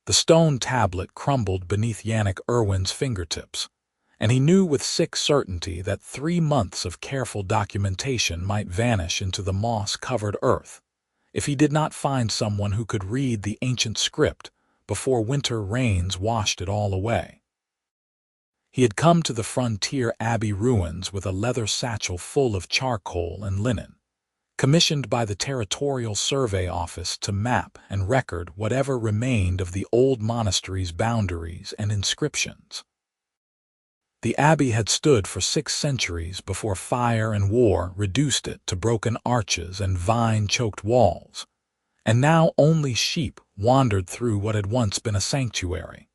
The stone tablet crumbled beneath Yannick Irwin's fingertips, and he knew with sick certainty that 3 months of careful documentation might vanish into the moss-covered earth if he did not find someone who could read the ancient script before winter rains washed it all away. He had come to the frontier abbey ruins with a leather satchel full of charcoal and linen, commissioned by the Territorial Survey Office to map and record whatever remained of the old monastery's boundaries and inscriptions. The abbey had stood for 6 centuries before fire and war reduced it to broken arches and vine-choked walls, and now only sheep wandered through what had once been a sanctuary.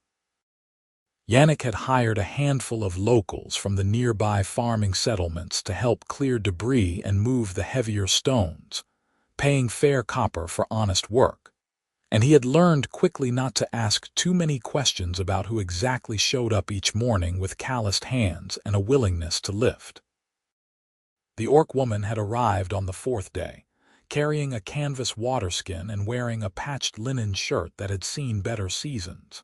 Yannick had hired a handful of locals from the nearby farming settlements to help clear debris and move the heavier stones, paying fair copper for honest work. And he had learned quickly not to ask too many questions about who exactly showed up each morning with calloused hands and a willingness to lift. The orc woman had arrived on the 4th day, carrying a canvas waterskin and wearing a patched linen shirt that had seen better seasons.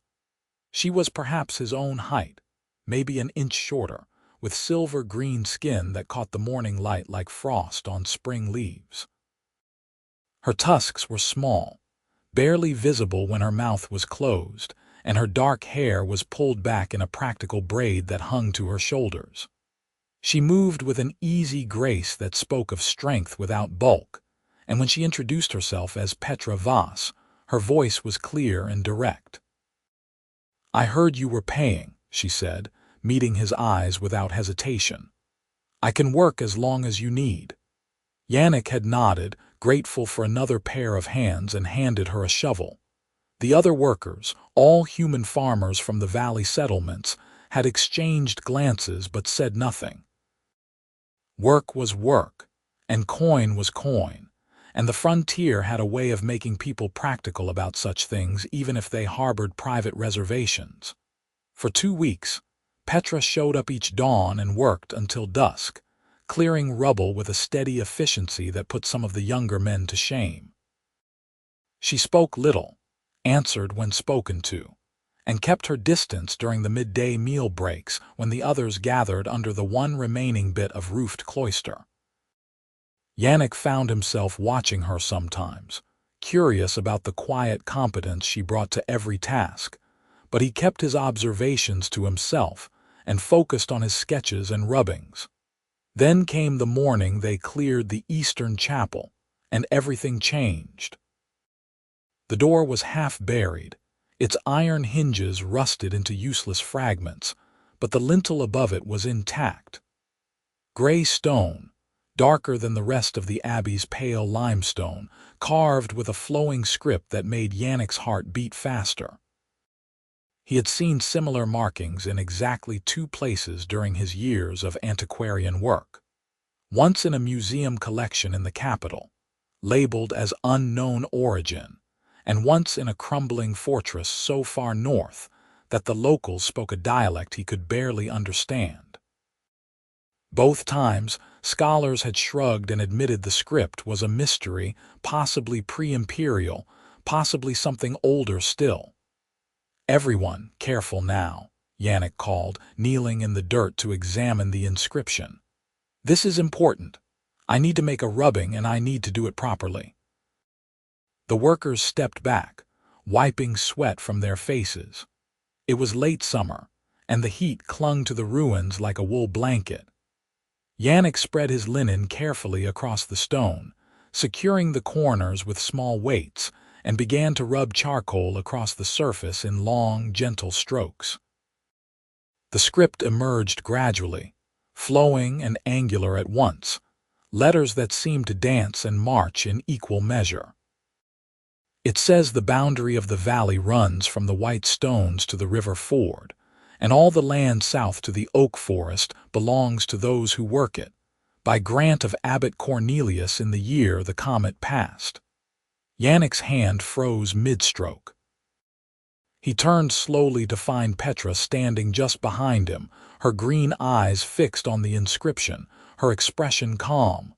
She was perhaps his own height, maybe an inch shorter, with silver-green skin that caught the morning light like frost on spring leaves. Her tusks were small, barely visible when her mouth was closed, and her dark hair was pulled back in a practical braid that hung to her shoulders. She moved with an easy grace that spoke of strength without bulk, and when she introduced herself as Petra Voss, her voice was clear and direct. "I heard you were paying," she said, meeting his eyes without hesitation. "I can work as long as you need." Yannick had nodded, grateful for another pair of hands, and handed her a shovel. The other workers, all human farmers from the valley settlements, had exchanged glances but said nothing. Work was work, and coin was coin, and the frontier had a way of making people practical about such things even if they harbored private reservations. For 2 weeks, Petra showed up each dawn and worked until dusk, clearing rubble with a steady efficiency that put some of the younger men to shame. She spoke little, answered when spoken to, and kept her distance during the midday meal breaks when the others gathered under the one remaining bit of roofed cloister. Yannick found himself watching her sometimes, curious about the quiet competence she brought to every task, but he kept his observations to himself and focused on his sketches and rubbings. Then came the morning they cleared the eastern chapel, and everything changed. The door was half buried, its iron hinges rusted into useless fragments, but the lintel above it was intact. Gray stone, darker than the rest of the abbey's pale limestone, carved with a flowing script that made Yannick's heart beat faster. He had seen similar markings in exactly 2 places during his years of antiquarian work. Once in a museum collection in the capital, labeled as unknown origin, and once in a crumbling fortress so far north that the locals spoke a dialect he could barely understand. Both times, scholars had shrugged and admitted the script was a mystery, possibly pre-imperial, possibly something older still. "Everyone, careful now," Yannick called, kneeling in the dirt to examine the inscription. "This is important. I need to make a rubbing and I need to do it properly." The workers stepped back, wiping sweat from their faces. It was late summer, and the heat clung to the ruins like a wool blanket. Yannick spread his linen carefully across the stone, securing the corners with small weights, and began to rub charcoal across the surface in long, gentle strokes. The script emerged gradually, flowing and angular at once, letters that seemed to dance and march in equal measure. "It says the boundary of the valley runs from the white stones to the river ford, and all the land south to the oak forest belongs to those who work it, by grant of Abbot Cornelius in the year the comet passed." Yannick's hand froze mid-stroke. He turned slowly to find Petra standing just behind him, her green eyes fixed on the inscription, her expression calm.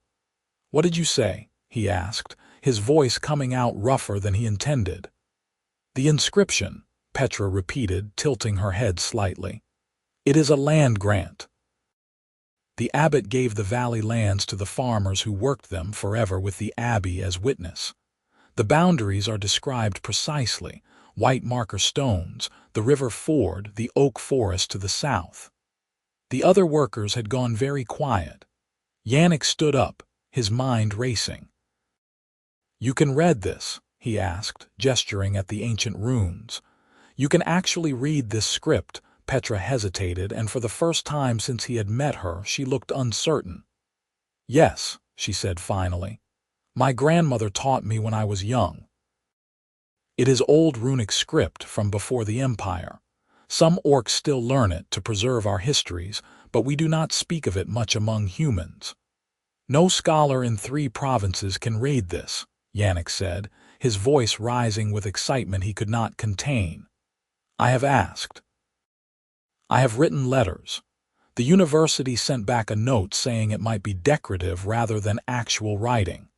"What did you say?" he asked, his voice coming out rougher than he intended. "The inscription," Petra repeated, tilting her head slightly. It is a land grant. The abbot gave the valley lands to the farmers who worked them forever with the abbey as witness. The boundaries are described precisely: white marker stones, the river ford, the oak forest to the south. The other workers had gone very quiet. Yannick stood up, his mind racing. "You can read this?" he asked, gesturing at the ancient runes. "You can actually read this script?" Petra hesitated, and for the first time since he had met her, she looked uncertain. "Yes," she said finally. "My grandmother taught me when I was young. It is old runic script from before the Empire. Some orcs still learn it to preserve our histories, but we do not speak of it much among humans. No scholar in 3 provinces can read this," Yannick said, his voice rising with excitement he could not contain. "I have asked. I have written letters. The university sent back a note saying it might be decorative rather than actual writing.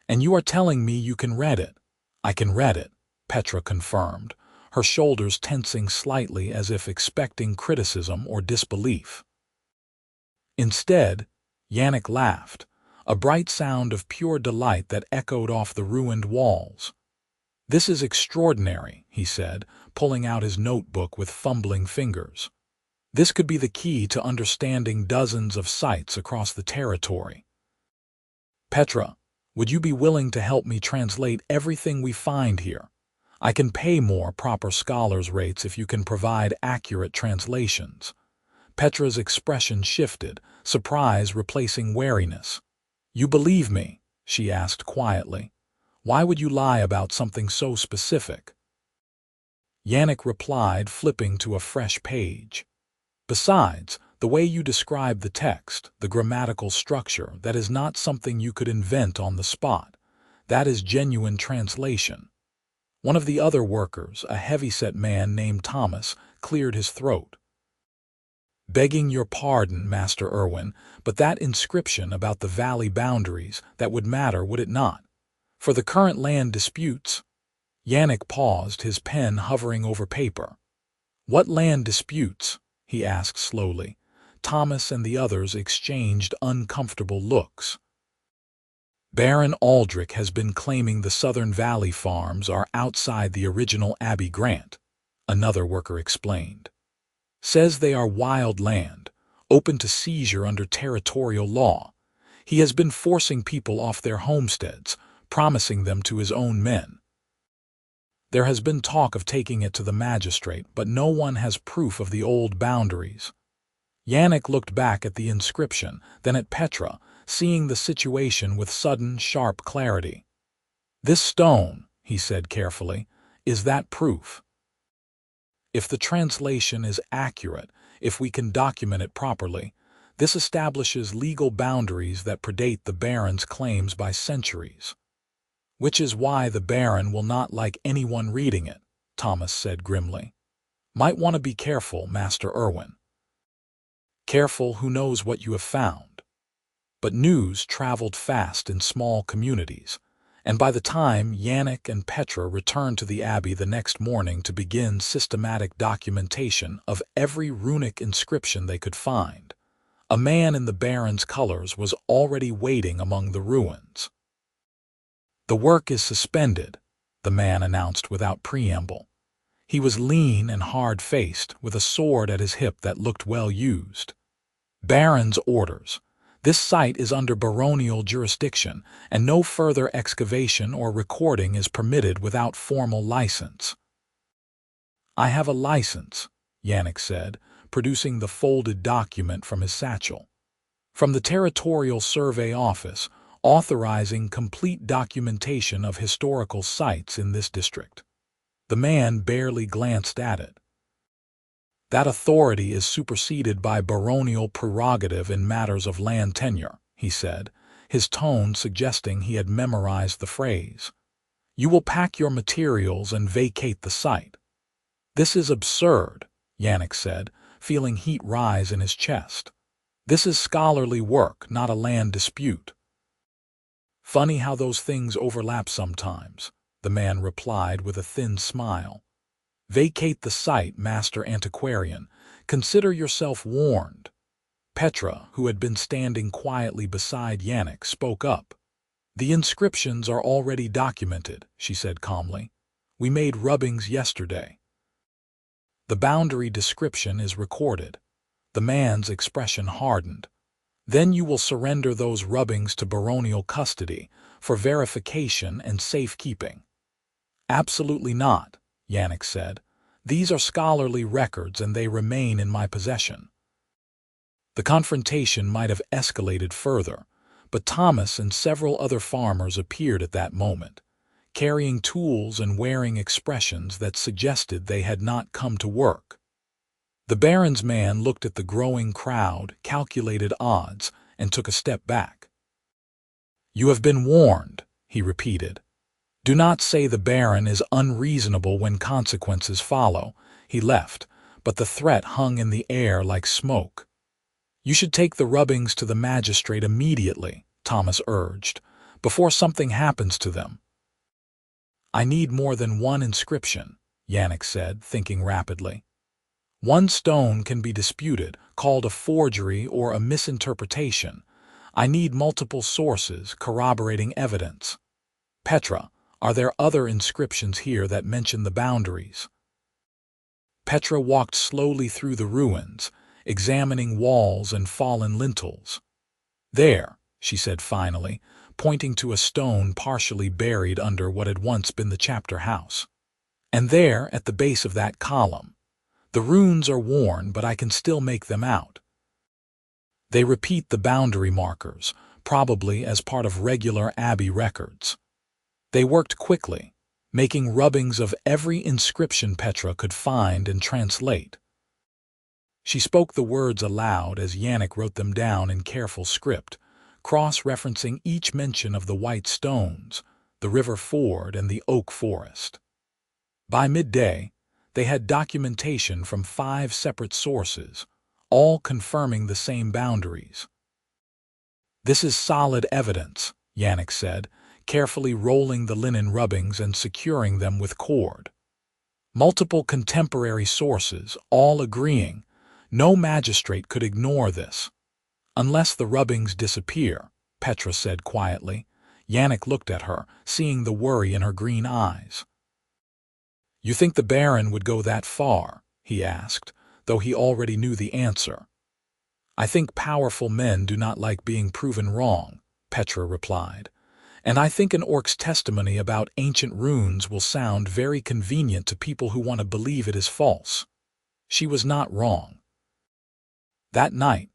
And you are telling me you can read it?" "I can read it," Petra confirmed, her shoulders tensing slightly as if expecting criticism or disbelief. Instead, Yannick laughed, a bright sound of pure delight that echoed off the ruined walls. "This is extraordinary," he said, pulling out his notebook with fumbling fingers. "This could be the key to understanding dozens of sites across the territory. Petra, would you be willing to help me translate everything we find here? I can pay more proper scholars' rates if you can provide accurate translations." Petra's expression shifted, surprise replacing wariness. "You believe me?" she asked quietly. "Why would you lie about something so specific?" Yannick replied, flipping to a fresh page. "Besides, the way you describe the text, the grammatical structure, that is not something you could invent on the spot. That is genuine translation." One of the other workers, a heavy-set man named Thomas, cleared his throat. "Begging your pardon, Master Irwin, but that inscription about the valley boundaries, that would matter, would it not? For the current land disputes—" Yannick paused, his pen hovering over paper. "What land disputes?" he asked slowly. Thomas and the others exchanged uncomfortable looks. "Baron Aldrich has been claiming the Southern Valley farms are outside the original Abbey grant," another worker explained. "Says they are wild land, open to seizure under territorial law. He has been forcing people off their homesteads, promising them to his own men. There has been talk of taking it to the magistrate, but no one has proof of the old boundaries." Yannick looked back at the inscription, then at Petra, seeing the situation with sudden, sharp clarity. "This stone," he said carefully, "is that proof. If the translation is accurate, if we can document it properly, this establishes legal boundaries that predate the Baron's claims by centuries. Which is why the Baron will not like anyone reading it," Thomas said grimly. "Might want to be careful, Master Irwin." "Careful who knows what you have found." But news traveled fast in small communities, and by the time Yannick and Petra returned to the Abbey the next morning to begin systematic documentation of every runic inscription they could find, a man in the Baron's colors was already waiting among the ruins. "The work is suspended," the man announced without preamble. He was lean and hard-faced, with a sword at his hip that looked well used. "Baron's orders. This site is under baronial jurisdiction, and no further excavation or recording is permitted without formal license." "I have a license," Yannick said, producing the folded document from his satchel. "From the Territorial Survey Office, authorizing complete documentation of historical sites in this district." The man barely glanced at it. "That authority is superseded by baronial prerogative in matters of land tenure," he said, his tone suggesting he had memorized the phrase. "You will pack your materials and vacate the site." "This is absurd," Yannick said, feeling heat rise in his chest. "This is scholarly work, not a land dispute." "Funny how those things overlap sometimes," the man replied with a thin smile. Vacate the site, Master Antiquarian. Consider yourself warned. Petra, who had been standing quietly beside Yannick, spoke up. The inscriptions are already documented, she said calmly. We made rubbings yesterday. The boundary description is recorded. The man's expression hardened. Then you will surrender those rubbings to baronial custody for verification and safekeeping. Absolutely not, Yannick said. These are scholarly records and they remain in my possession. The confrontation might have escalated further, but Thomas and several other farmers appeared at that moment, carrying tools and wearing expressions that suggested they had not come to work. The Baron's man looked at the growing crowd, calculated odds, and took a step back. You have been warned, he repeated. Do not say the Baron is unreasonable when consequences follow. He left, but the threat hung in the air like smoke. You should take the rubbings to the magistrate immediately, Thomas urged, before something happens to them. I need more than one inscription, Yannick said, thinking rapidly. One stone can be disputed, called a forgery or a misinterpretation. I need multiple sources corroborating evidence. Petra, are there other inscriptions here that mention the boundaries? Petra walked slowly through the ruins, examining walls and fallen lintels. There, she said finally, pointing to a stone partially buried under what had once been the chapter house. And there, at the base of that column, the runes are worn, but I can still make them out. They repeat the boundary markers, probably as part of regular abbey records. They worked quickly, making rubbings of every inscription Petra could find and translate. She spoke the words aloud as Yannick wrote them down in careful script, cross-referencing each mention of the white stones, the river ford, and the oak forest. By midday, they had documentation from 5 separate sources, all confirming the same boundaries. This is solid evidence, Yannick said, carefully rolling the linen rubbings and securing them with cord. Multiple contemporary sources, all agreeing. No magistrate could ignore this. Unless the rubbings disappear, Petra said quietly. Yannick looked at her, seeing the worry in her green eyes. You think the Baron would go that far? He asked, though he already knew the answer. I think powerful men do not like being proven wrong, Petra replied. And I think an orc's testimony about ancient runes will sound very convenient to people who want to believe it is false. She was not wrong. That night,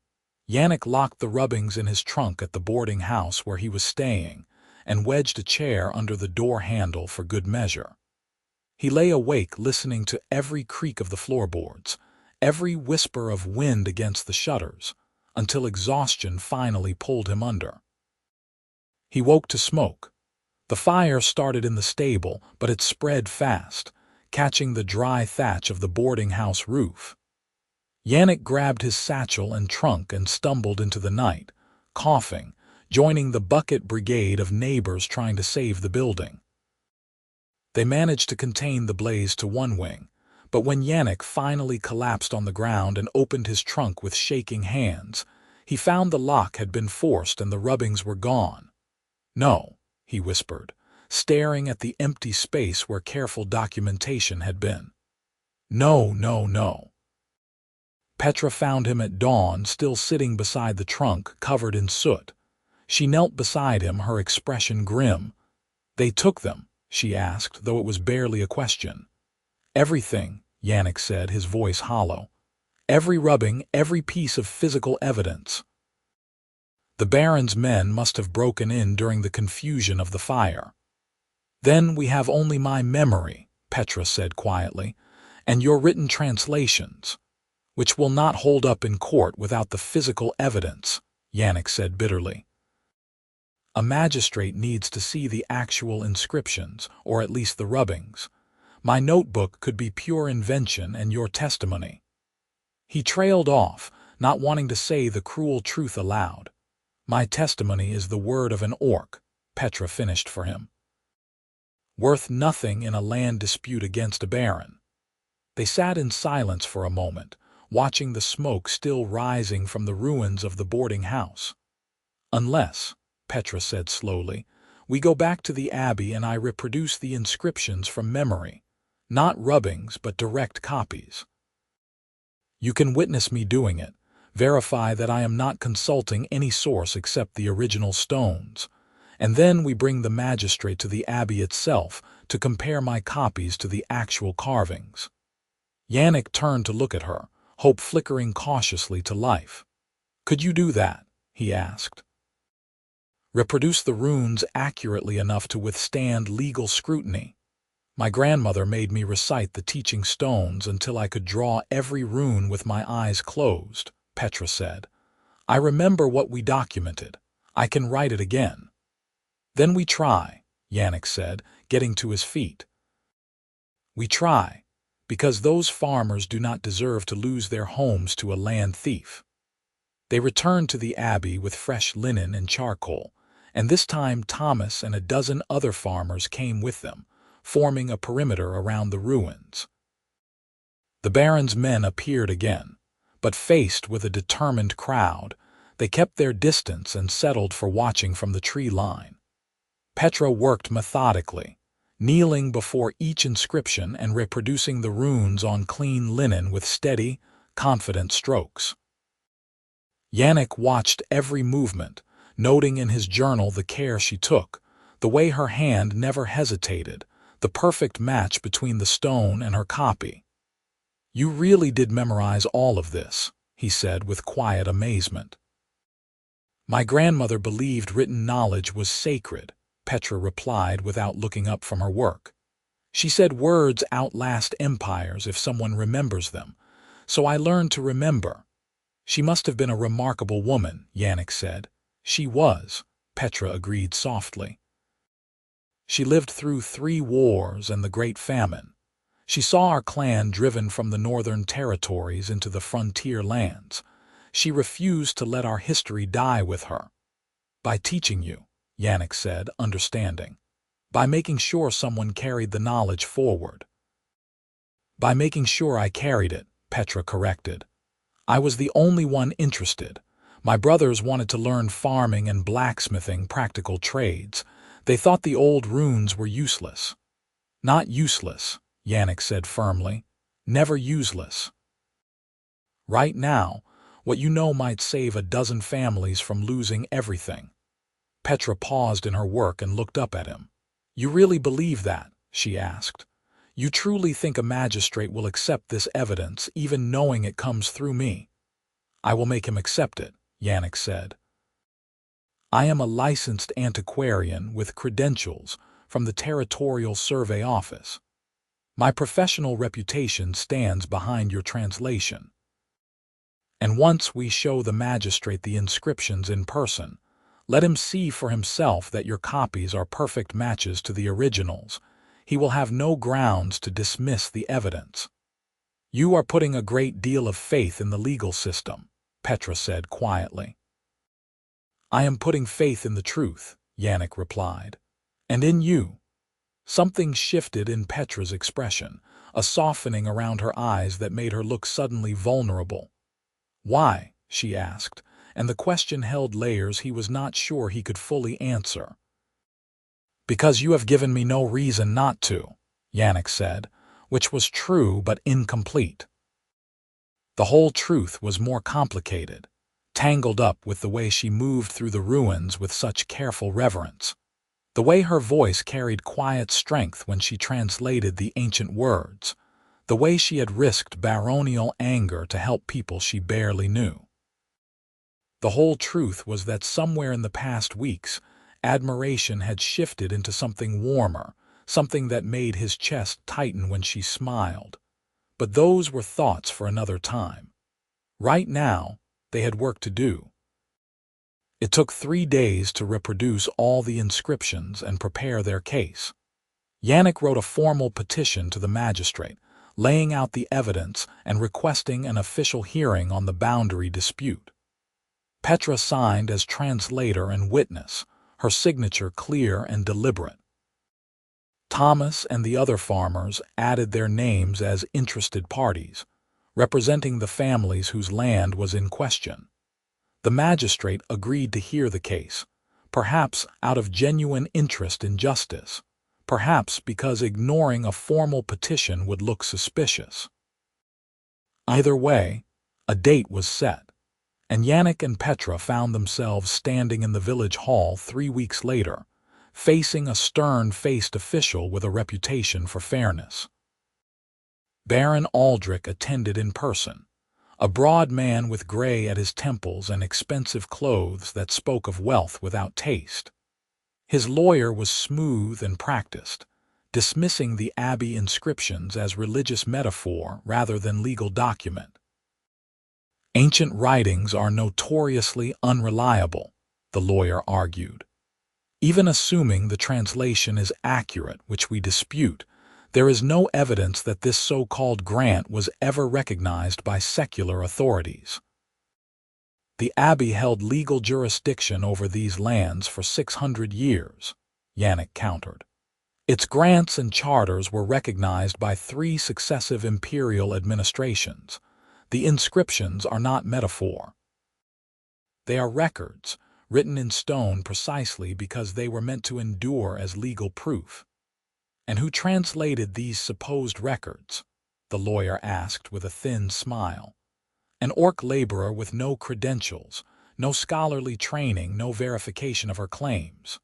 Yannick locked the rubbings in his trunk at the boarding house where he was staying and wedged a chair under the door handle for good measure. He lay awake listening to every creak of the floorboards, every whisper of wind against the shutters, until exhaustion finally pulled him under. He woke to smoke. The fire started in the stable, but it spread fast, catching the dry thatch of the boarding house roof. Yannick grabbed his satchel and trunk and stumbled into the night, coughing, joining the bucket brigade of neighbors trying to save the building. They managed to contain the blaze to one wing, but when Yannick finally collapsed on the ground and opened his trunk with shaking hands, he found the lock had been forced and the rubbings were gone. No, he whispered, staring at the empty space where careful documentation had been. No, no, no. Petra found him at dawn, still sitting beside the trunk, covered in soot. She knelt beside him, her expression grim. They took them, she asked, though it was barely a question. Everything, Yannick said, his voice hollow. Every rubbing, every piece of physical evidence. The Baron's men must have broken in during the confusion of the fire. Then we have only my memory, Petra said quietly, and your written translations, which will not hold up in court without the physical evidence, Yannick said bitterly. A magistrate needs to see the actual inscriptions, or at least the rubbings. My notebook could be pure invention and your testimony. He trailed off, not wanting to say the cruel truth aloud. My testimony is the word of an orc, Petra finished for him. Worth nothing in a land dispute against a baron. They sat in silence for a moment, watching the smoke still rising from the ruins of the boarding house. "Unless," Petra said slowly, "we go back to the abbey and I reproduce the inscriptions from memory. Not rubbings, but direct copies. You can witness me doing it, verify that I am not consulting any source except the original stones. And then we bring the magistrate to the abbey itself to compare my copies to the actual carvings." Yannick turned to look at her, hope flickering cautiously to life. "Could you do that?" he asked. "Reproduce the runes accurately enough to withstand legal scrutiny. My grandmother made me recite the teaching stones until I could draw every rune with my eyes closed," Petra said. "I remember what we documented. I can write it again." "Then we try," Yannick said, getting to his feet. "We try, because those farmers do not deserve to lose their homes to a land thief." They returned to the abbey with fresh linen and charcoal, and this time Thomas and a dozen other farmers came with them, forming a perimeter around the ruins. The Baron's men appeared again, but faced with a determined crowd, they kept their distance and settled for watching from the tree line. Petra worked methodically, kneeling before each inscription and reproducing the runes on clean linen with steady, confident strokes. Yannick watched every movement, noting in his journal the care she took, the way her hand never hesitated, the perfect match between the stone and her copy. "You really did memorize all of this," he said with quiet amazement. "My grandmother believed written knowledge was sacred," Petra replied without looking up from her work. "She said words outlast empires if someone remembers them, so I learned to remember." "She must have been a remarkable woman," Yannick said. "She was," Petra agreed softly. "She lived through 3 wars and the Great Famine. She saw our clan driven from the northern territories into the frontier lands. She refused to let our history die with her." "By teaching you," Yannick said, understanding. "By making sure someone carried the knowledge forward." "By making sure I carried it," Petra corrected. "I was the only one interested. My brothers wanted to learn farming and blacksmithing, practical trades. They thought the old runes were useless." "Not useless," Yannick said firmly. "Never useless. Right now, what you know might save a dozen families from losing everything." Petra paused in her work and looked up at him. "You really believe that?" she asked. "You truly think a magistrate will accept this evidence, even knowing it comes through me?" "I will make him accept it," Yannick said. "I am a licensed antiquarian with credentials from the Territorial Survey Office. My professional reputation stands behind your translation. And once we show the magistrate the inscriptions in person, let him see for himself that your copies are perfect matches to the originals. He will have no grounds to dismiss the evidence." "You are putting a great deal of faith in the legal system," Petra said quietly. "I am putting faith in the truth," Yannick replied. "And in you." Something shifted in Petra's expression, a softening around her eyes that made her look suddenly vulnerable. "Why?" she asked, and the question held layers he was not sure he could fully answer. "Because you have given me no reason not to," Yannick said, which was true but incomplete. The whole truth was more complicated, tangled up with the way she moved through the ruins with such careful reverence, the way her voice carried quiet strength when she translated the ancient words, the way she had risked baronial anger to help people she barely knew. The whole truth was that somewhere in the past weeks, admiration had shifted into something warmer, something that made his chest tighten when she smiled. But those were thoughts for another time. Right now, they had work to do. It took 3 days to reproduce all the inscriptions and prepare their case. Yannick wrote a formal petition to the magistrate, laying out the evidence and requesting an official hearing on the boundary dispute. Petra signed as translator and witness, her signature clear and deliberate. Thomas and the other farmers added their names as interested parties, representing the families whose land was in question. The magistrate agreed to hear the case, perhaps out of genuine interest in justice, perhaps because ignoring a formal petition would look suspicious. Either way, a date was set, and Yannick and Petra found themselves standing in the village hall 3 weeks later, facing a stern-faced official with a reputation for fairness. Baron Aldrich attended in person, a broad man with gray at his temples and expensive clothes that spoke of wealth without taste. His lawyer was smooth and practiced, dismissing the abbey inscriptions as religious metaphor rather than legal document. Ancient writings are notoriously unreliable, the lawyer argued. Even assuming the translation is accurate, which we dispute, there is no evidence that this so-called grant was ever recognized by secular authorities. The abbey held legal jurisdiction over these lands for 600 years, Yannick countered. Its grants and charters were recognized by 3 successive imperial administrations. The inscriptions are not metaphor. They are records, written in stone precisely because they were meant to endure as legal proof. And who translated these supposed records? The lawyer asked with a thin smile. An orc laborer with no credentials, no scholarly training, no verification of her claims.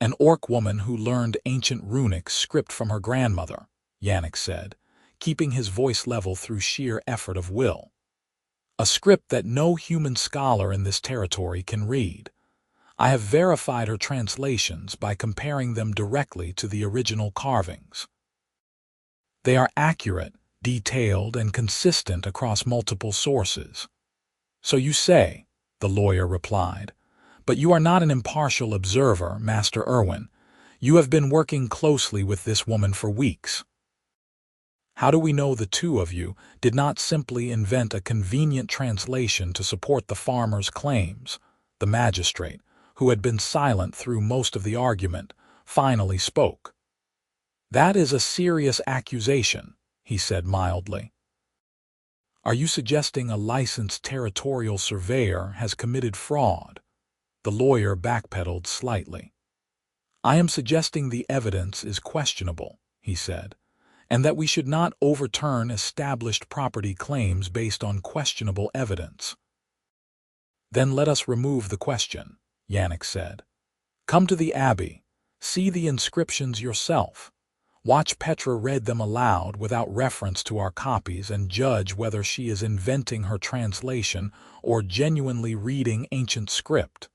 An orc woman who learned ancient runic script from her grandmother, Yannick said, keeping his voice level through sheer effort of will. A script that no human scholar in this territory can read. I have verified her translations by comparing them directly to the original carvings. They are accurate, detailed, and consistent across multiple sources. So you say, the lawyer replied, but you are not an impartial observer, Master Irwin. You have been working closely with this woman for weeks. How do we know the two of you did not simply invent a convenient translation to support the farmer's claims? The magistrate, who had been silent through most of the argument, finally spoke. That is a serious accusation, he said mildly. Are you suggesting a licensed territorial surveyor has committed fraud? The lawyer backpedaled slightly. I am suggesting the evidence is questionable, he said, and that we should not overturn established property claims based on questionable evidence. Then let us remove the question, Yannick said. Come to the abbey, see the inscriptions yourself. Watch Petra read them aloud without reference to our copies and judge whether she is inventing her translation or genuinely reading ancient script.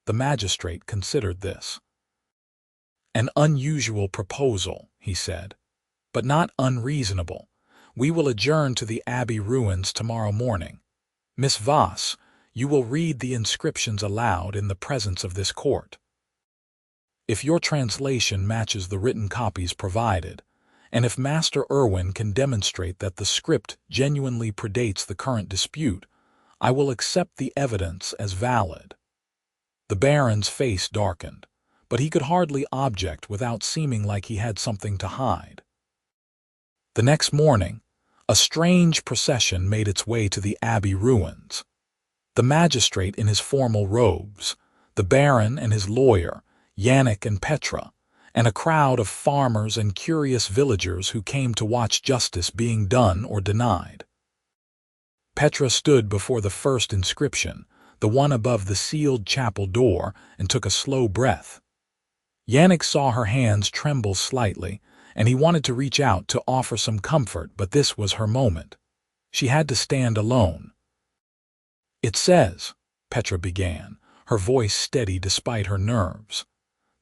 The magistrate considered this. An unusual proposal, he said, but not unreasonable. We will adjourn to the abbey ruins tomorrow morning. Miss Voss, you will read the inscriptions aloud in the presence of this court. If your translation matches the written copies provided, and if Master Irwin can demonstrate that the script genuinely predates the current dispute, I will accept the evidence as valid. The Baron's face darkened, but he could hardly object without seeming like he had something to hide. The next morning, a strange procession made its way to the abbey ruins. The magistrate in his formal robes, the Baron and his lawyer, Yannick and Petra, and a crowd of farmers and curious villagers who came to watch justice being done or denied. Petra stood before the first inscription, the one above the sealed chapel door, and took a slow breath. Yannick saw her hands tremble slightly, and he wanted to reach out to offer some comfort, but this was her moment. She had to stand alone. It says, Petra began, her voice steady despite her nerves.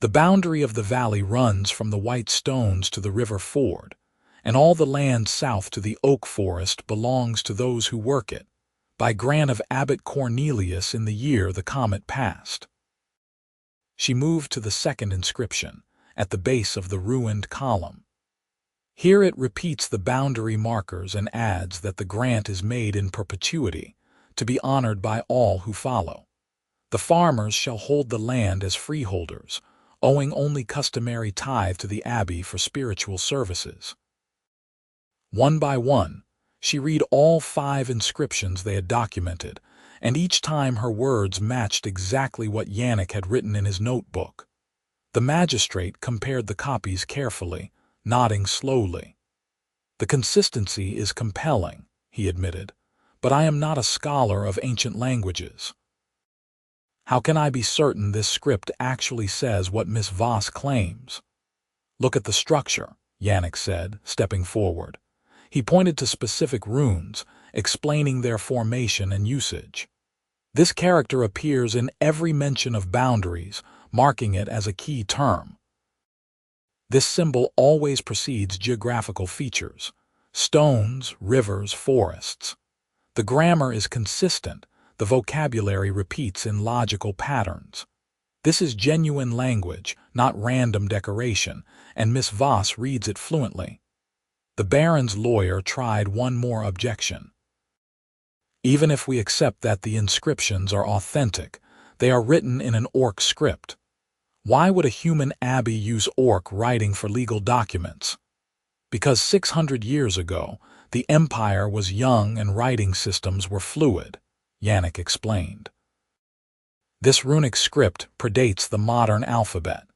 The boundary of the valley runs from the white stones to the river ford, and all the land south to the oak forest belongs to those who work it, by grant of Abbot Cornelius in the year the comet passed. She moved to the second inscription, at the base of the ruined column. Here it repeats the boundary markers and adds that the grant is made in perpetuity, to be honored by all who follow. The farmers shall hold the land as freeholders. owing only customary tithe to the abbey for spiritual services. One by one, she read all 5 inscriptions they had documented, and each time her words matched exactly what Yannick had written in his notebook. The magistrate compared the copies carefully, nodding slowly. "The consistency is compelling," he admitted, "but I am not a scholar of ancient languages. How can I be certain this script actually says what Miss Voss claims?" "Look at the structure," Yannick said, stepping forward. He pointed to specific runes, explaining their formation and usage. "This character appears in every mention of boundaries, marking it as a key term. This symbol always precedes geographical features: stones, rivers, forests. The grammar is consistent, the vocabulary repeats in logical patterns. This is genuine language, not random decoration, and Miss Voss reads it fluently." The Baron's lawyer tried one more objection. "Even if we accept that the inscriptions are authentic, they are written in an Orc script. Why would a human abbey use Orc writing for legal documents? Because 600 years ago, the Empire was young and writing systems were fluid," Yannick explained. "This runic script predates the modern alphabet.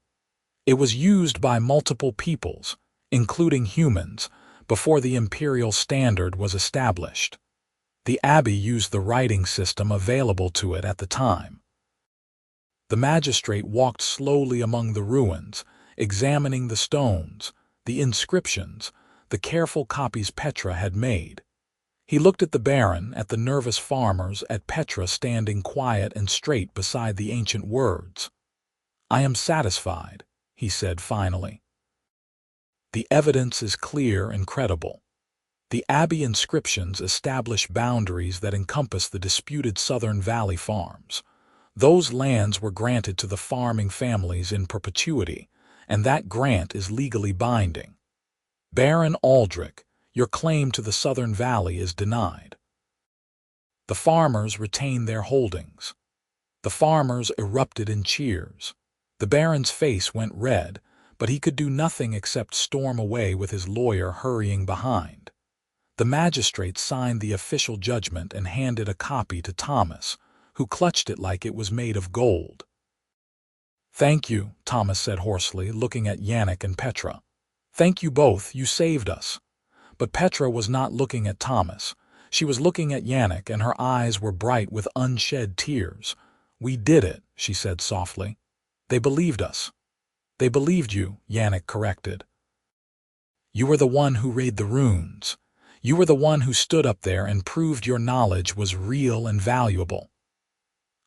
It was used by multiple peoples, including humans, before the imperial standard was established. The abbey used the writing system available to it at the time." The magistrate walked slowly among the ruins, examining the stones, the inscriptions, the careful copies Petra had made. He looked at the Baron, at the nervous farmers, at Petra standing quiet and straight beside the ancient words. "I am satisfied," he said finally. "The evidence is clear and credible. The abbey inscriptions establish boundaries that encompass the disputed Southern Valley farms. Those lands were granted to the farming families in perpetuity, and that grant is legally binding. Baron Aldrich, your claim to the Southern Valley is denied." The farmers retained their holdings. The farmers erupted in cheers. The Baron's face went red, but he could do nothing except storm away with his lawyer hurrying behind. The magistrate signed the official judgment and handed a copy to Thomas, who clutched it like it was made of gold. "Thank you," Thomas said hoarsely, looking at Yannick and Petra. "Thank you both, you saved us." But Petra was not looking at Thomas. She was looking at Yannick, and her eyes were bright with unshed tears. "We did it," she said softly. "They believed us." "They believed you," Yannick corrected. "You were the one who read the runes. You were the one who stood up there and proved your knowledge was real and valuable."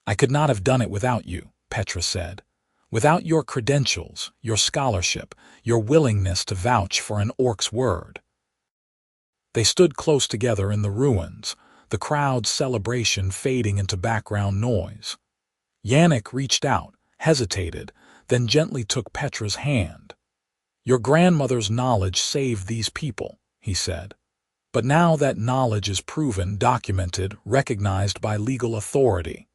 "I could not have done it without you," Petra said. "Without your credentials, your scholarship, your willingness to vouch for an Orc's word." They stood close together in the ruins, the crowd's celebration fading into background noise. Yannick reached out, hesitated, then gently took Petra's hand. "Your grandmother's knowledge saved these people," he said. "But now that knowledge is proven, documented, recognized by legal authority.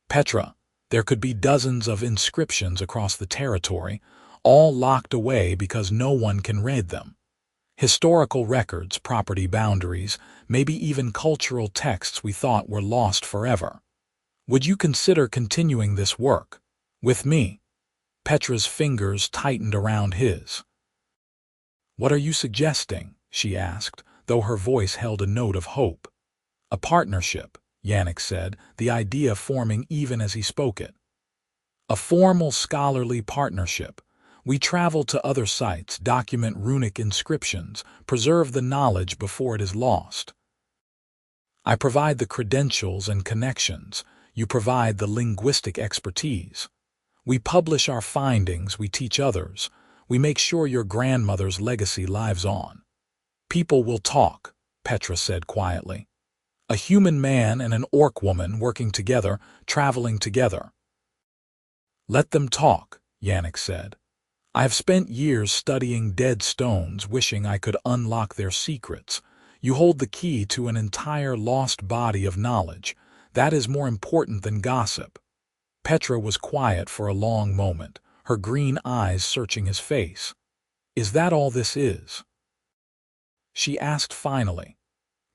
Petra, there could be dozens of inscriptions across the territory, all locked away because no one can read them. Historical records, property boundaries, maybe even cultural texts we thought were lost forever. Would you consider continuing this work? With me?" Petra's fingers tightened around his. "What are you suggesting?" she asked, though her voice held a note of hope. "A partnership," Yannick said, the idea forming even as he spoke it. "A formal scholarly partnership. We travel to other sites, document runic inscriptions, preserve the knowledge before it is lost. I provide the credentials and connections, you provide the linguistic expertise. We publish our findings, we teach others, we make sure your grandmother's legacy lives on." "People will talk," Petra said quietly. "A human man and an Orc woman working together, traveling together." "Let them talk," Yannick said. "I have spent years studying dead stones, wishing I could unlock their secrets. You hold the key to an entire lost body of knowledge. That is more important than gossip." Petra was quiet for a long moment, her green eyes searching his face. "Is that all this is?" she asked finally.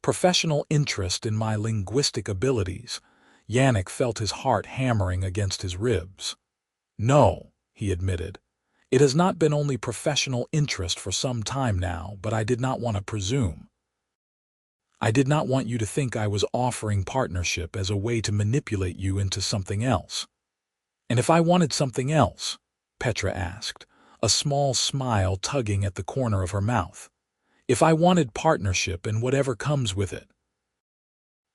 "Professional interest in my linguistic abilities." Yannick felt his heart hammering against his ribs. "No," he admitted. "It has not been only professional interest for some time now, but I did not want to presume. I did not want you to think I was offering partnership as a way to manipulate you into something else." "And if I wanted something else?" Petra asked, a small smile tugging at the corner of her mouth. "If I wanted partnership and whatever comes with it,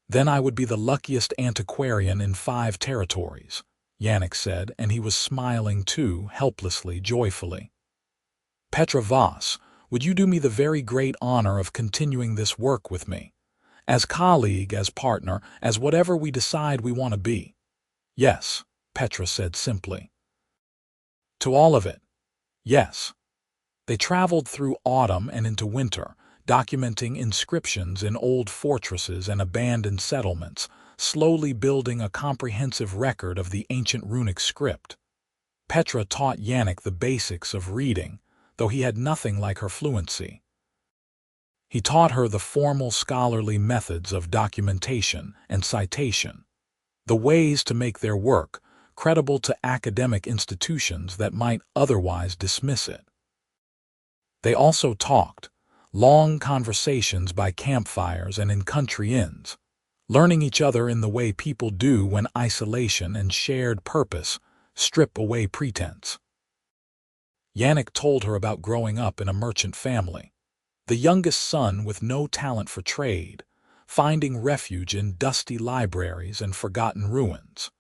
then I would be the luckiest antiquarian in 5 territories," Yannick said, and he was smiling too, helplessly, joyfully. "Petra Voss, would you do me the very great honor of continuing this work with me? As colleague, as partner, as whatever we decide we want to be." "Yes," Petra said simply. "To all of it, yes." They traveled through autumn and into winter, documenting inscriptions in old fortresses and abandoned settlements, slowly building a comprehensive record of the ancient runic script. Petra taught Yannick the basics of reading, though he had nothing like her fluency. He taught her the formal scholarly methods of documentation and citation, the ways to make their work credible to academic institutions that might otherwise dismiss it. They also talked, long conversations by campfires and in country inns, learning each other in the way people do when isolation and shared purpose strip away pretense. Yannick told her about growing up in a merchant family, the youngest son with no talent for trade, finding refuge in dusty libraries and forgotten ruins.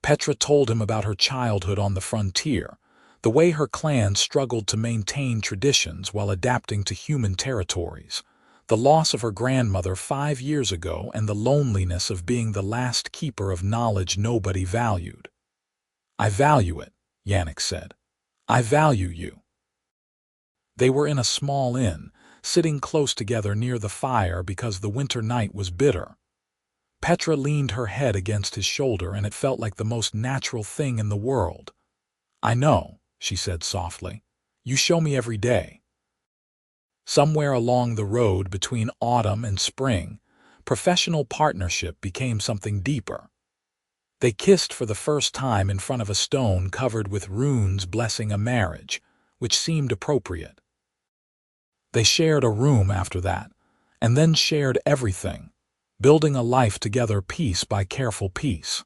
Petra told him about her childhood on the frontier, the way her clan struggled to maintain traditions while adapting to human territories, the loss of her grandmother 5 years ago, and the loneliness of being the last keeper of knowledge nobody valued. "I value it," Yannick said. "I value you." They were in a small inn, sitting close together near the fire because the winter night was bitter. Petra leaned her head against his shoulder, and it felt like the most natural thing in the world. "I know," she said softly. "You show me every day." Somewhere along the road between autumn and spring, professional partnership became something deeper. They kissed for the first time in front of a stone covered with runes blessing a marriage, which seemed appropriate. They shared a room after that, and then shared everything, building a life together piece by careful piece.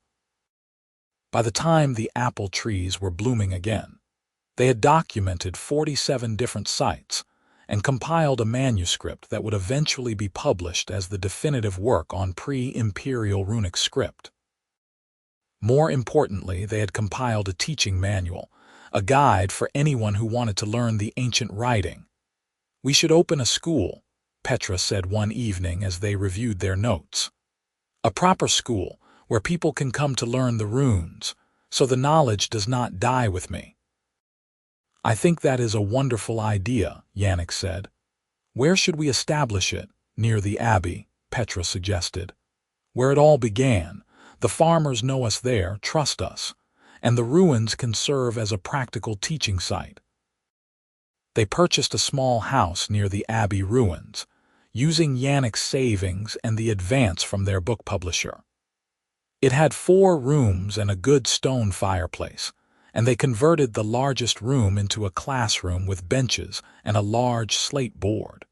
By the time the apple trees were blooming again, they had documented 47 different sites and compiled a manuscript that would eventually be published as the definitive work on pre-imperial runic script. More importantly, they had compiled a teaching manual, a guide for anyone who wanted to learn the ancient writing. "We should open a school," Petra said one evening as they reviewed their notes. "A proper school where people can come to learn the runes, so the knowledge does not die with me." "I think that is a wonderful idea," Yannick said. "Where should we establish it?" "Near the abbey," Petra suggested. "Where it all began. The farmers know us there, trust us, and the ruins can serve as a practical teaching site." They purchased a small house near the abbey ruins, using Yannick's savings and the advance from their book publisher. It had 4 rooms and a good stone fireplace, and they converted the largest room into a classroom with benches and a large slate board.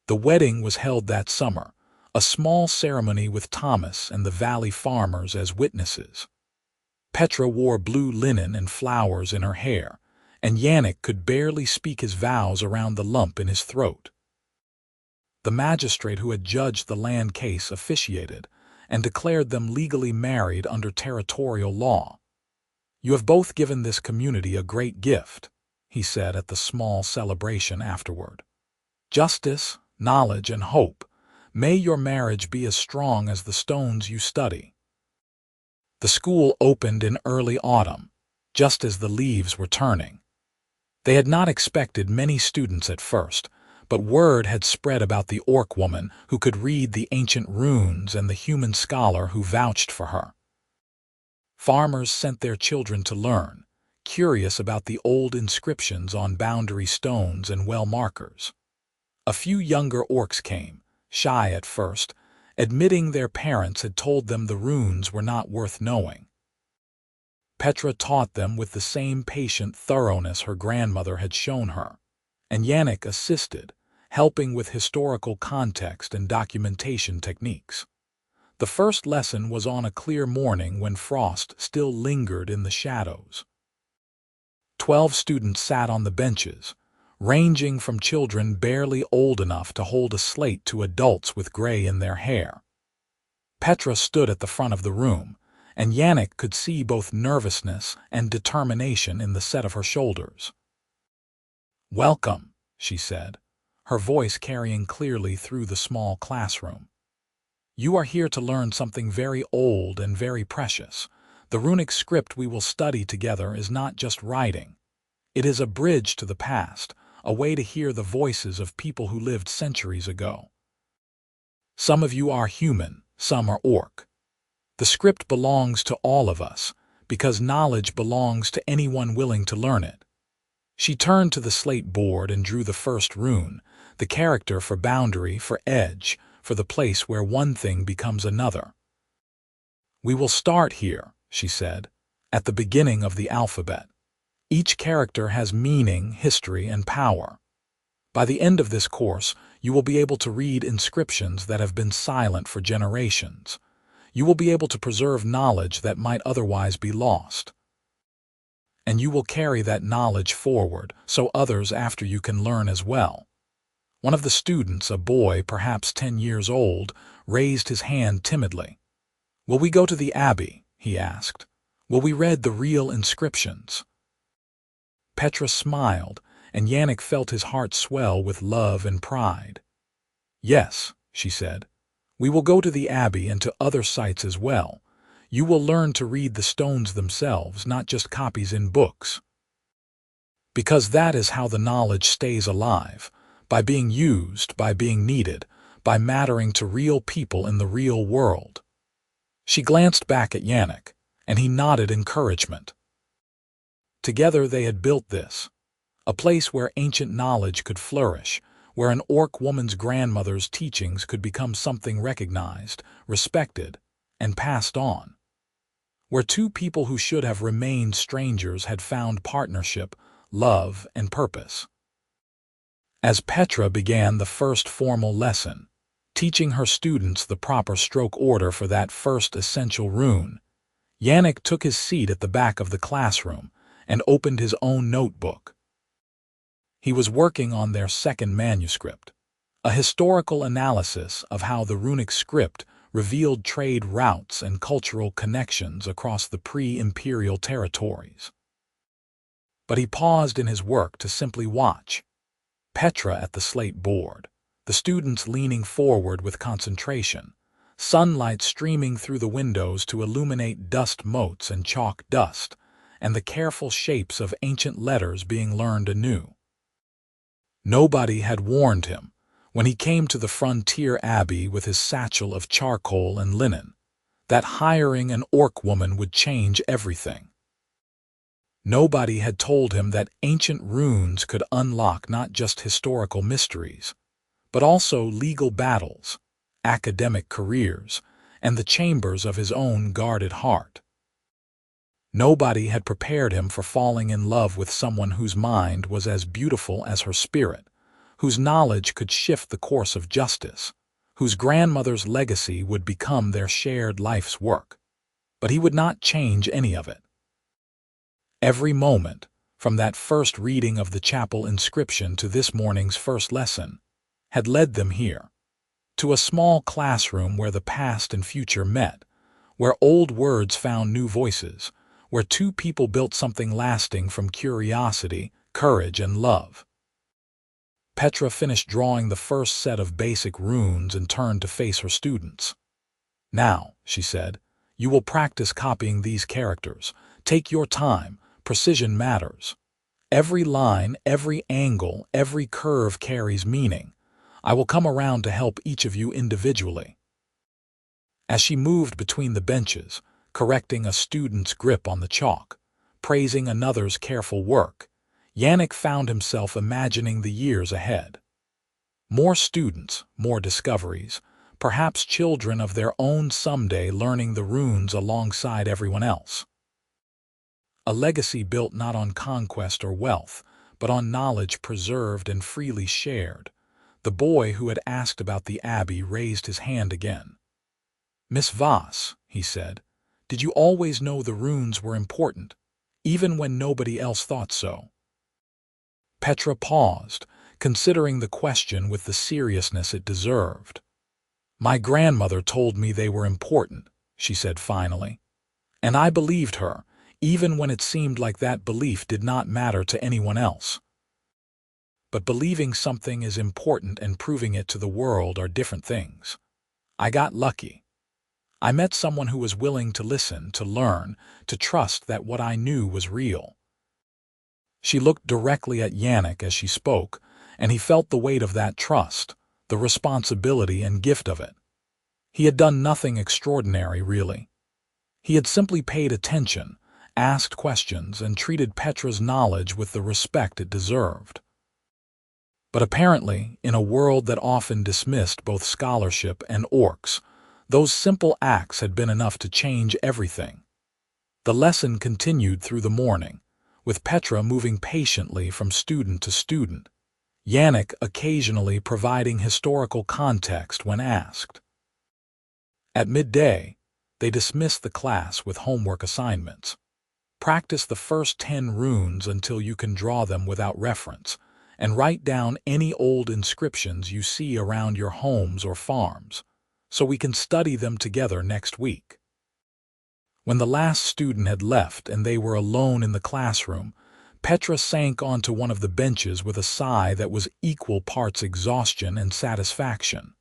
The wedding was held that summer, a small ceremony with Thomas and the valley farmers as witnesses. Petra wore blue linen and flowers in her hair, and Yannick could barely speak his vows around the lump in his throat. The magistrate who had judged the land case officiated and declared them legally married under territorial law. "You have both given this community a great gift," he said at the small celebration afterward. "Justice, knowledge, and hope. May your marriage be as strong as the stones you study." The school opened in early autumn, just as the leaves were turning. They had not expected many students at first, but word had spread about the orc woman who could read the ancient runes and the human scholar who vouched for her. Farmers sent their children to learn, curious about the old inscriptions on boundary stones and well markers. A few younger orcs came, shy at first, admitting their parents had told them the runes were not worth knowing. Petra taught them with the same patient thoroughness her grandmother had shown her, and Yannick assisted, helping with historical context and documentation techniques. The first lesson was on a clear morning when frost still lingered in the shadows. 12 students sat on the benches, ranging from children barely old enough to hold a slate to adults with gray in their hair. Petra stood at the front of the room, and Yannick could see both nervousness and determination in the set of her shoulders. "Welcome," she said, her voice carrying clearly through the small classroom. "You are here to learn something very old and very precious. The runic script we will study together is not just writing. It is a bridge to the past, a way to hear the voices of people who lived centuries ago. Some of you are human, some are orc. The script belongs to all of us, because knowledge belongs to anyone willing to learn it." She turned to the slate board and drew the first rune, the character for boundary, for edge, for the place where one thing becomes another. "We will start here," she said, "at the beginning of the alphabet. Each character has meaning, history, and power. By the end of this course, you will be able to read inscriptions that have been silent for generations. You will be able to preserve knowledge that might otherwise be lost. And you will carry that knowledge forward so others after you can learn as well." One of the students, a boy perhaps 10 years old, raised his hand timidly. "Will we go to the abbey?" he asked. "Will we read the real inscriptions?" Petra smiled, and Yannick felt his heart swell with love and pride. "Yes," she said, "we will go to the abbey and to other sites as well. You will learn to read the stones themselves, not just copies in books. Because that is how the knowledge stays alive, by being used, by being needed, by mattering to real people in the real world." She glanced back at Yannick, and he nodded encouragement. Together they had built this, a place where ancient knowledge could flourish, where an orc woman's grandmother's teachings could become something recognized, respected, and passed on. Where two people who should have remained strangers had found partnership, love, and purpose. As Petra began the first formal lesson, teaching her students the proper stroke order for that first essential rune, Yannick took his seat at the back of the classroom and opened his own notebook. He was working on their second manuscript, a historical analysis of how the runic script revealed trade routes and cultural connections across the pre-imperial territories. But he paused in his work to simply watch. Petra at the slate board, the students leaning forward with concentration, sunlight streaming through the windows to illuminate dust motes and chalk dust, and the careful shapes of ancient letters being learned anew. Nobody had warned him, when he came to the frontier abbey with his satchel of charcoal and linen, that hiring an orc woman would change everything. Nobody had told him that ancient runes could unlock not just historical mysteries, but also legal battles, academic careers, and the chambers of his own guarded heart. Nobody had prepared him for falling in love with someone whose mind was as beautiful as her spirit, whose knowledge could shift the course of justice, whose grandmother's legacy would become their shared life's work. But he would not change any of it. Every moment, from that first reading of the chapel inscription to this morning's first lesson, had led them here, to a small classroom where the past and future met, where old words found new voices, where two people built something lasting from curiosity, courage, and love. Petra finished drawing the first set of basic runes and turned to face her students. "Now," she said, "you will practice copying these characters. Take your time. Precision matters. Every line, every angle, every curve carries meaning. I will come around to help each of you individually." As she moved between the benches, correcting a student's grip on the chalk, praising another's careful work, Yannick found himself imagining the years ahead. More students, more discoveries, perhaps children of their own someday learning the runes alongside everyone else. A legacy built not on conquest or wealth, but on knowledge preserved and freely shared. The boy who had asked about the abbey raised his hand again. "Miss Voss," he said, "did you always know the runes were important, even when nobody else thought so?" Petra paused, considering the question with the seriousness it deserved. "My grandmother told me they were important," she said finally. "And I believed her, even when it seemed like that belief did not matter to anyone else. But believing something is important and proving it to the world are different things. I got lucky. I met someone who was willing to listen, to learn, to trust that what I knew was real." She looked directly at Yannick as she spoke, and he felt the weight of that trust, the responsibility and gift of it. He had done nothing extraordinary, really. He had simply paid attention, asked questions, and treated Petra's knowledge with the respect it deserved. But apparently, in a world that often dismissed both scholarship and orcs, those simple acts had been enough to change everything. The lesson continued through the morning, with Petra moving patiently from student to student, Yannick occasionally providing historical context when asked. At midday, they dismissed the class with homework assignments. Practice the first 10 runes until you can draw them without reference, and write down any old inscriptions you see around your homes or farms, so we can study them together next week. When the last student had left and they were alone in the classroom, Petra sank onto one of the benches with a sigh that was equal parts exhaustion and satisfaction.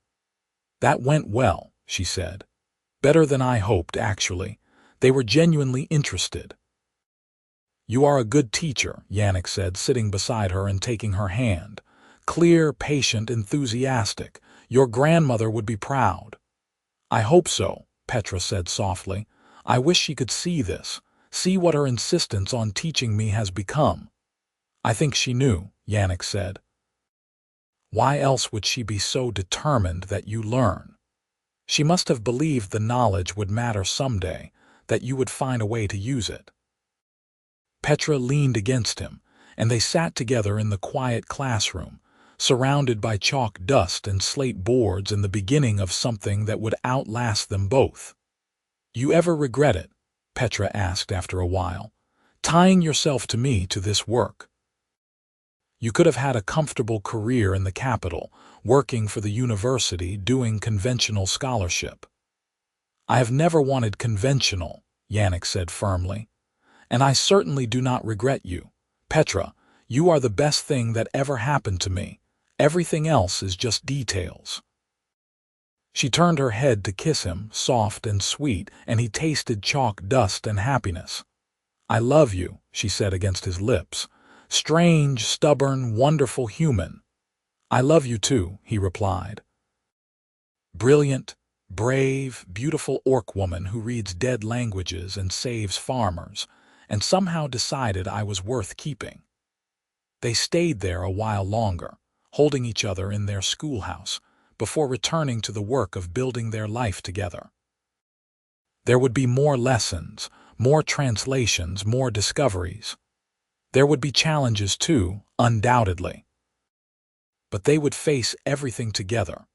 "That went well," she said. "Better than I hoped, actually. They were genuinely interested." "You are a good teacher," Yannick said, sitting beside her and taking her hand. "Clear, patient, enthusiastic. Your grandmother would be proud." "I hope so," Petra said softly. "I wish she could see this, see what her insistence on teaching me has become." "I think she knew," Yannick said. "Why else would she be so determined that you learn? She must have believed the knowledge would matter someday, that you would find a way to use it." Petra leaned against him, and they sat together in the quiet classroom, surrounded by chalk dust and slate boards in the beginning of something that would outlast them both. "You ever regret it?" Petra asked after a while. "Tying yourself to me to this work? You could have had a comfortable career in the capital, working for the university, doing conventional scholarship." "I have never wanted conventional," Yannick said firmly. "And I certainly do not regret you. Petra, you are the best thing that ever happened to me. Everything else is just details." She turned her head to kiss him, soft and sweet, and he tasted chalk dust and happiness. "I love you," she said against his lips. "Strange, stubborn, wonderful human." "I love you too," he replied. "Brilliant, brave, beautiful orc woman who reads dead languages and saves farmers, and somehow decided I was worth keeping." They stayed there a while longer, holding each other in their schoolhouse, before returning to the work of building their life together. There would be more lessons, more translations, more discoveries. There would be challenges too, undoubtedly. But they would face everything together,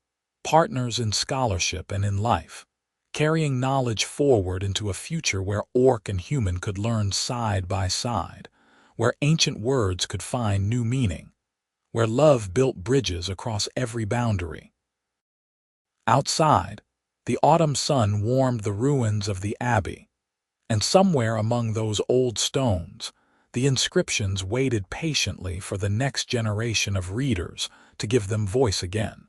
partners in scholarship and in life, carrying knowledge forward into a future where orc and human could learn side by side, where ancient words could find new meaning, where love built bridges across every boundary. Outside, the autumn sun warmed the ruins of the abbey, and somewhere among those old stones, the inscriptions waited patiently for the next generation of readers to give them voice again.